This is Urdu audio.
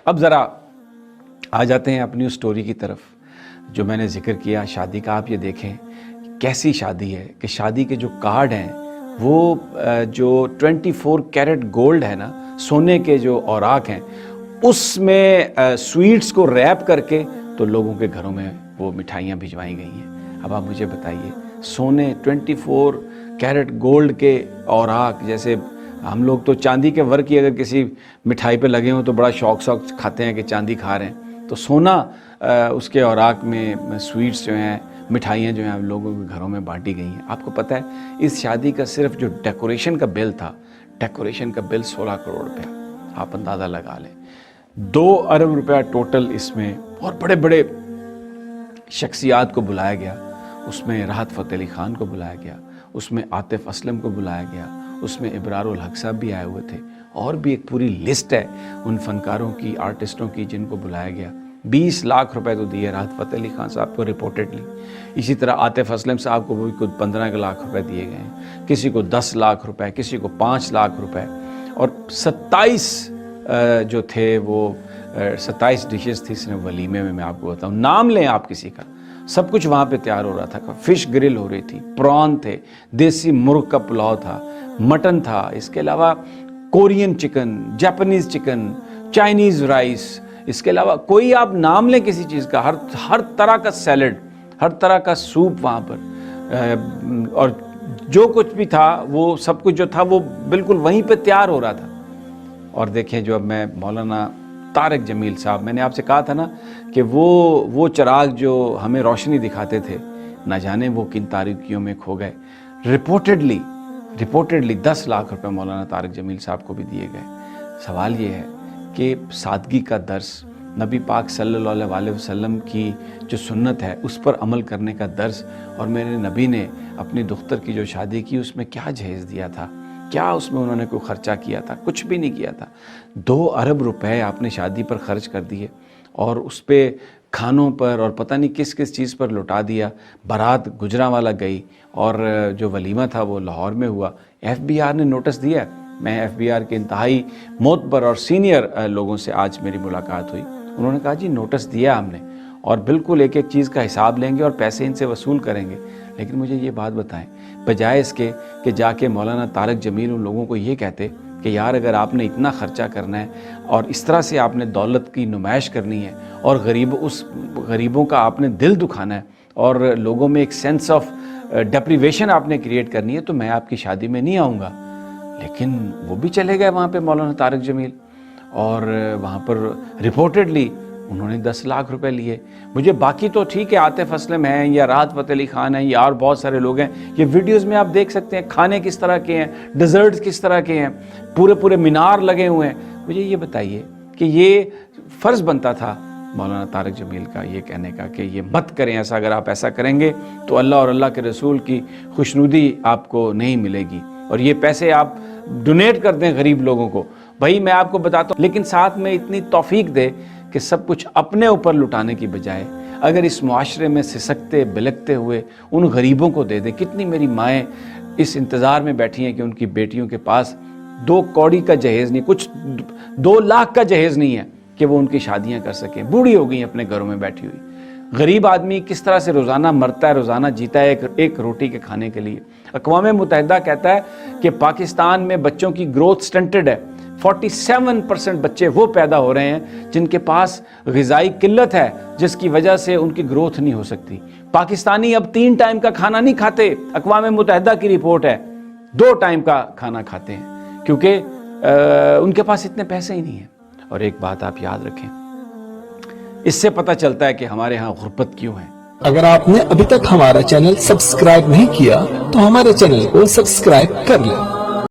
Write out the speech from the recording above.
اب ذرا آ جاتے ہیں اپنی اس سٹوری کی طرف جو میں نے ذکر کیا شادی کا. آپ یہ دیکھیں کیسی شادی ہے کہ شادی کے جو کارڈ ہیں وہ جو 24 کیرٹ گولڈ ہے نا، سونے کے جو اوراق ہیں، اس میں سویٹس کو ریپ کر کے تو لوگوں کے گھروں میں وہ مٹھائیاں بھجوائی گئی ہیں. اب آپ مجھے بتائیے، سونے 24 کیرٹ گولڈ کے اوراق، جیسے ہم لوگ تو چاندی کے ورق کی اگر کسی مٹھائی پہ لگے ہوں تو بڑا شوق کھاتے ہیں کہ چاندی کھا رہے ہیں، تو سونا اس کے اوراق میں سویٹس جو ہیں، مٹھائیاں جو ہیں لوگوں کے گھروں میں بانٹی گئی ہیں. آپ کو پتہ ہے اس شادی کا صرف جو ڈیکوریشن کا بل تھا، ڈیکوریشن کا بل 16 کروڑ روپیہ. آپ اندازہ لگا لیں. 2 ارب روپیہ ٹوٹل اس میں، اور بڑے بڑے شخصیات کو بلایا گیا. اس میں راحت فتح علی خان کو بلایا گیا، اس میں عاطف اسلم کو بلایا گیا، اس میں ابرار الحق صاحب بھی آئے ہوئے تھے، اور بھی ایک پوری لسٹ ہے ان فنکاروں کی، آرٹسٹوں کی جن کو بلایا گیا. 20 لاکھ روپے تو دیے راحت فتح علی خان صاحب کو ریپورٹڈلی. اسی طرح عاطف اسلم صاحب کو بھی کچھ 15 لاکھ روپے دیے گئے ہیں، کسی کو 10 لاکھ روپے، کسی کو 5 لاکھ روپے. اور 27 جو تھے وہ 27 ڈشز تھی صرف ولیمے میں آپ کو بتاؤں. نام لیں آپ کسی کا، سب کچھ وہاں پہ تیار ہو رہا تھا. فش گرل ہو رہی تھی، پران تھے، دیسی مرغ کا پلاؤ تھا، مٹن تھا، اس کے علاوہ Korean chicken, Japanese chicken, Chinese rice, اس کے علاوہ کوئی آپ نام لیں کسی چیز کا، ہر طرح کا سیلڈ، ہر طرح کا سوپ وہاں پر. اور جو کچھ بھی تھا وہ سب کچھ جو تھا وہ بالکل وہیں پہ تیار ہو رہا تھا. اور دیکھیں جو اب میں مولانا طارق جمیل صاحب، میں نے آپ سے کہا تھا نا کہ وہ چراغ جو ہمیں روشنی دکھاتے تھے، نہ جانے وہ کن تاریکیوں میں کھو گئے. ریپورٹڈلی 10 لاکھ روپے مولانا طارق جمیل صاحب کو بھی دیے گئے. سوال یہ ہے کہ سادگی کا درس، نبی پاک صلی اللہ علیہ وسلم کی جو سنت ہے اس پر عمل کرنے کا درس، اور میرے نبی نے اپنی دختر کی جو شادی کی اس میں کیا جہیز دیا تھا، کیا اس میں انہوں نے کوئی خرچہ کیا تھا؟ کچھ بھی نہیں کیا تھا. 2 ارب روپے آپ نے شادی پر خرچ کر دیے، اور اس پہ کھانوں پر اور پتہ نہیں کس چیز پر لٹا دیا. بارات گجرانوالا گئی، اور جو ولیمہ تھا وہ لاہور میں ہوا. ایف بی آر نے نوٹس دیا. میں ایف بی آر کے انتہائی معتبر اور سینئر لوگوں سے آج میری ملاقات ہوئی. انہوں نے کہا جی نوٹس دیا ہم نے، اور بالکل ایک چیز کا حساب لیں گے اور پیسے ان سے وصول کریں گے. لیکن مجھے یہ بات بتائیں، بجائے اس کے کہ جا کے مولانا طارق جمیل ان لوگوں کو یہ کہتے کہ یار اگر آپ نے اتنا خرچہ کرنا ہے اور اس طرح سے آپ نے دولت کی نمائش کرنی ہے اور غریبوں کا آپ نے دل دکھانا ہے اور لوگوں میں ایک سینس آف ڈیپریویشن آپ نے کریٹ کرنی ہے، تو میں آپ کی شادی میں نہیں آؤں گا. لیکن وہ بھی چلے گئے وہاں پہ مولانا طارق جمیل، اور وہاں پر ریپورٹڈلی انہوں نے 10 لاکھ روپے لیے. مجھے باقی تو ٹھیک ہے، عاطف اسلم ہیں یا راحت فتح علی خان ہیں یا اور بہت سارے لوگ ہیں، یہ ویڈیوز میں آپ دیکھ سکتے ہیں کھانے کس طرح کے ہیں، ڈیزرٹس کس طرح کے ہیں، پورے مینار لگے ہوئے ہیں. مجھے یہ بتائیے کہ یہ فرض بنتا تھا مولانا طارق جمیل کا یہ کہنے کا کہ یہ مت کریں ایسا، اگر آپ ایسا کریں گے تو اللہ اور اللہ کے رسول کی خوشنودی آپ کو نہیں ملے گی، اور یہ پیسے آپ ڈونیٹ کر دیں غریب لوگوں کو. بھائی میں آپ کو بتاتا ہوں، لیکن ساتھ میں اتنی توفیق دے کہ سب کچھ اپنے اوپر لٹانے کی بجائے اگر اس معاشرے میں سسکتے بلکتے ہوئے ان غریبوں کو دے دیں. کتنی میری مائیں اس انتظار میں بیٹھی ہیں کہ ان کی بیٹیوں کے پاس 2 کوڑی کا جہیز نہیں، کچھ 2 لاکھ کا جہیز نہیں ہے کہ وہ ان کی شادیاں کر سکیں. بوڑھی ہو گئی اپنے گھروں میں بیٹھی ہوئی. غریب آدمی کس طرح سے روزانہ مرتا ہے، روزانہ جیتا ہے ایک روٹی کے کھانے کے لیے. اقوام متحدہ کہتا ہے کہ پاکستان میں بچوں کی گروتھ سٹنٹڈ ہے. 47% بچے وہ پیدا ہو رہے ہیں جن کے پاس غذائی قلت ہے، جس کی وجہ سے ان کی گروتھ نہیں ہو سکتی. پاکستانی اب 3 ٹائم کا کھانا نہیں کھاتے. اقوام متحدہ کی رپورٹ ہے 2 ٹائم کا کھانا کھاتے ہیں، کیونکہ ان کے پاس اتنے پیسے ہی نہیں ہیں. اور ایک بات آپ یاد رکھیں، اس سے پتہ چلتا ہے کہ ہمارے ہاں غربت کیوں ہے. اگر آپ نے ابھی تک ہمارا چینل سبسکرائب نہیں کیا تو ہمارے چینل کو سبسکرائب کر لیں